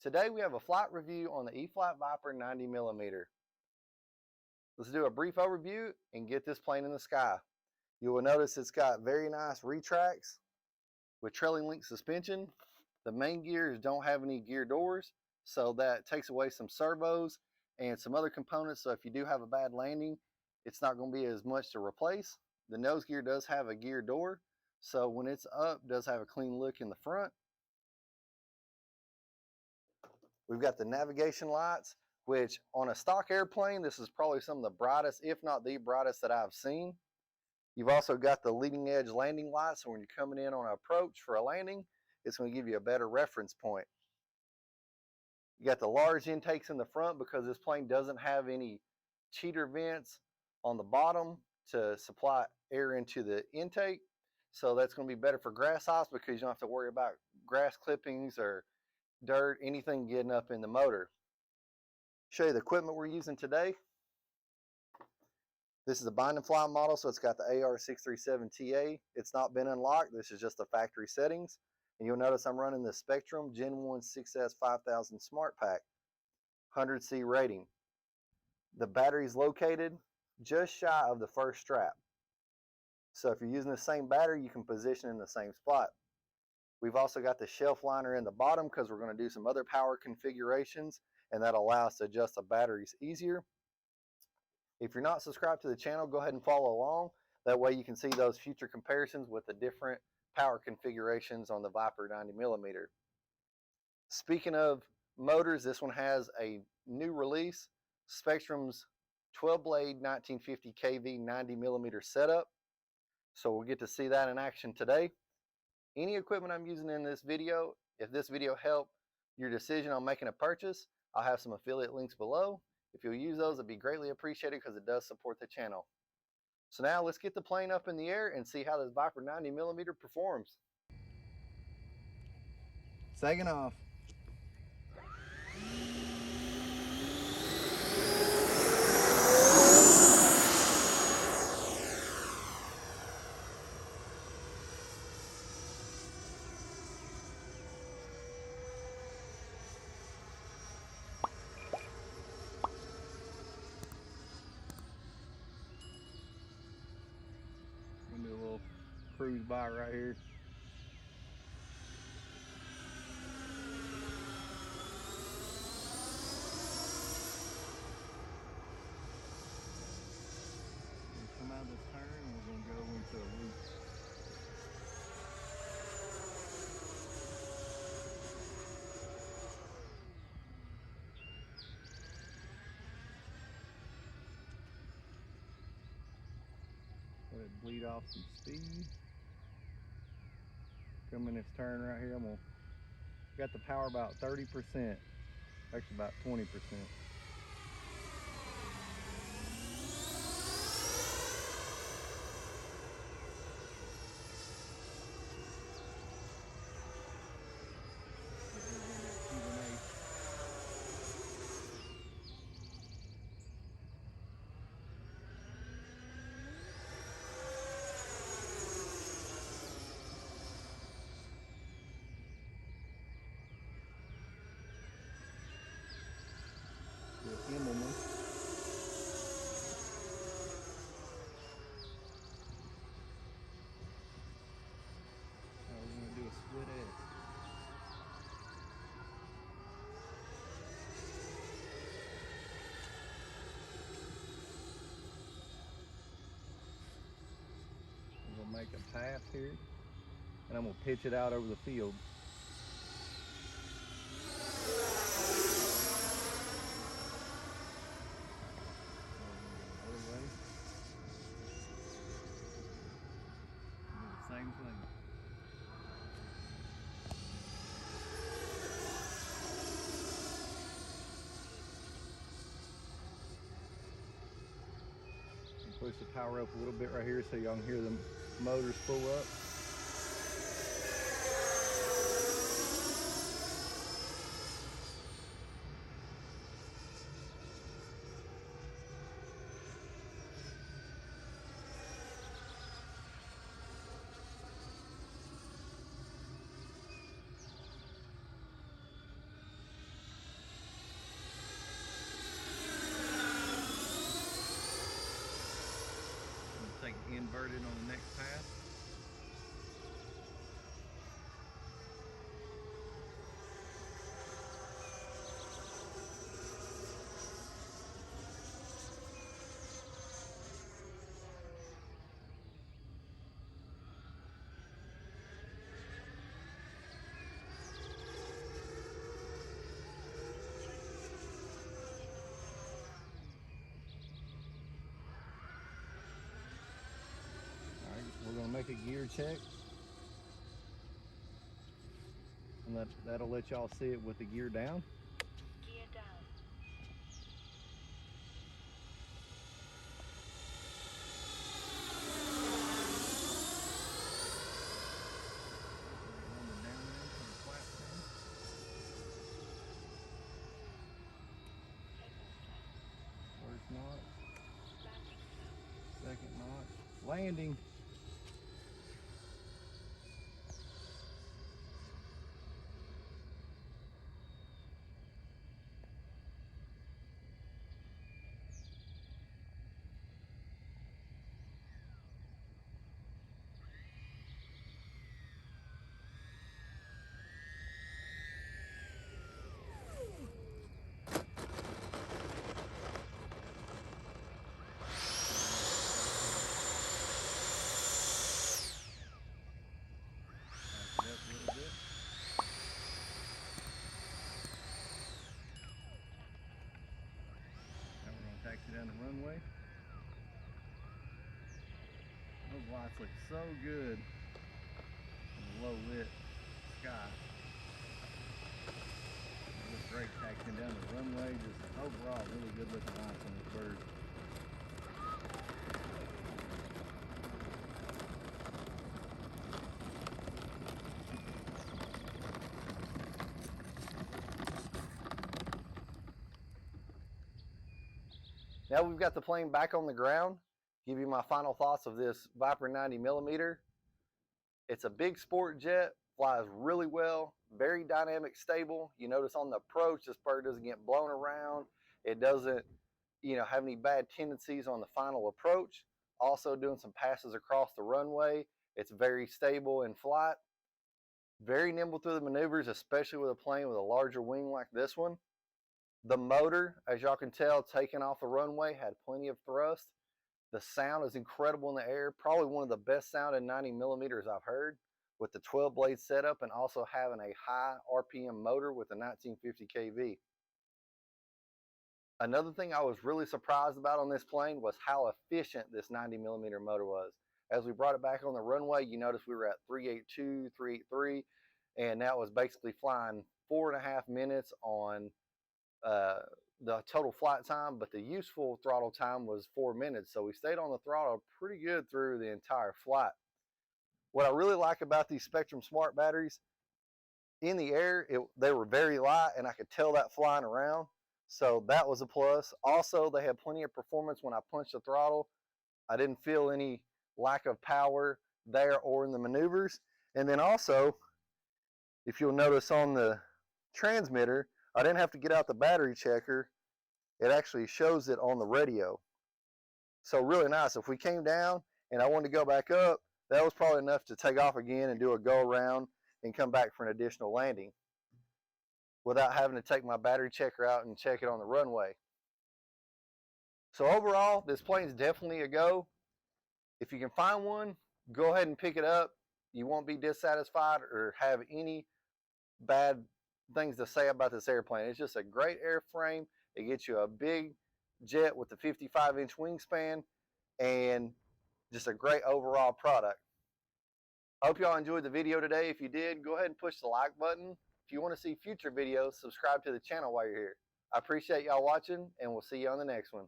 Today we have a flight review on the E-flite Viper 90mm. Let's do a brief overview and get this plane in the sky. You will notice it's got very nice retracts with trailing link suspension. The main gears don't have any gear doors, so that takes away some servos and some other components. So if you do have a bad landing, it's not going to be as much to replace. The nose gear does have a gear door, so when it's up, it does have a clean look in the front. We've got the navigation lights, which on a stock airplane, this is probably some of the brightest, if not the brightest that I've seen. You've also got the leading edge landing lights, so when you're coming in on an approach for a landing, it's going to give you a better reference point. You got the large intakes in the front because this plane doesn't have any cheater vents on the bottom to supply air into the intake. So that's going to be better for grass hops because you don't have to worry about grass clippings or dirt, anything getting up in the motor. Show you the equipment we're using today. This is a bind and fly model, so it's got the AR637TA. It's not been unlocked. This is just the factory settings. And you'll notice I'm running the Spectrum Gen 1 6S 5000 Smart Pack, 100C rating. The battery is located just shy of the first strap. So if you're using the same battery, you can position in the same spot. We've also got the shelf liner in the bottom because we're going to do some other power configurations, and that allows us to adjust the batteries easier. If you're not subscribed to the channel, go ahead and follow along. That way you can see those future comparisons with the different power configurations on the Viper 90mm. Speaking of motors, this one has a new release, Spectrum's 12-blade 1950 kV 90mm setup. So we'll get to see that in action today. Any equipment I'm using in this video, if this video helped your decision on making a purchase, I'll have some affiliate links below. If you'll use those, it'd be greatly appreciated because it does support the channel. So now let's get the plane up in the air and see how this Viper 90mm performs. Taking off. Do a little cruise by right here. We'll come out of this turn and we're going to go into a loop. Let it bleed off some speed. Come in this turn right here, got the power about 30%, actually about 20%. Emblem. Now we're going to do a split S. I'm going to make a pass here, and I'm going to pitch it out over the field. Same thing. Push the power up a little bit right here so y'all can hear the motors pull up. inverted on the next pass. We're going to make a gear check, and that'll let y'all see it with the gear down. Gear down. On the down end for the flat thing. First notch. Second notch. Landing. Taxi down the runway. Those lights look so good in the low lit sky. They look great taxiing down the runway. Just overall really good looking lights on this bird. Now we've got the plane back on the ground. Give you my final thoughts of this Viper 90mm. It's a big sport jet, flies really well, very dynamic, stable. You notice on the approach, this bird doesn't get blown around. It doesn't, have any bad tendencies on the final approach. Also doing some passes across the runway. It's very stable in flight. Very nimble through the maneuvers, especially with a plane with a larger wing like this one. The motor, as y'all can tell, taking off the runway, had plenty of thrust. The sound is incredible in the air. Probably one of the best sounding 90mm I've heard, with the 12 blade setup and also having a high RPM motor with a 1950 kV. Another thing I was really surprised about on this plane was how efficient this 90mm motor was. As we brought it back on the runway, you notice we were at 382, 383, and that was basically flying 4.5 minutes on the total flight time, but the useful throttle time was 4 minutes. So we stayed on the throttle pretty good through the entire flight. What I really like about these Spectrum Smart batteries, in the air, they were very light, and I could tell that flying around. So that was a plus. Also, they had plenty of performance when I punched the throttle. I didn't feel any lack of power there or in the maneuvers. And then also, if you'll notice on the transmitter, I didn't have to get out the battery checker. It actually shows it on the radio. So really nice. If we came down and I wanted to go back up, that was probably enough to take off again and do a go around and come back for an additional landing without having to take my battery checker out and check it on the runway. So overall, this plane's definitely a go. If you can find one, go ahead and pick it up. You won't be dissatisfied or have any bad things to say about this airplane. It's just a great airframe. It gets you a big jet with a 55-inch wingspan and just a great overall product. I hope y'all enjoyed the video today. If you did, go ahead and push the like button. If you want to see future videos, subscribe to the channel while you're here. I appreciate y'all watching, and we'll see you on the next one.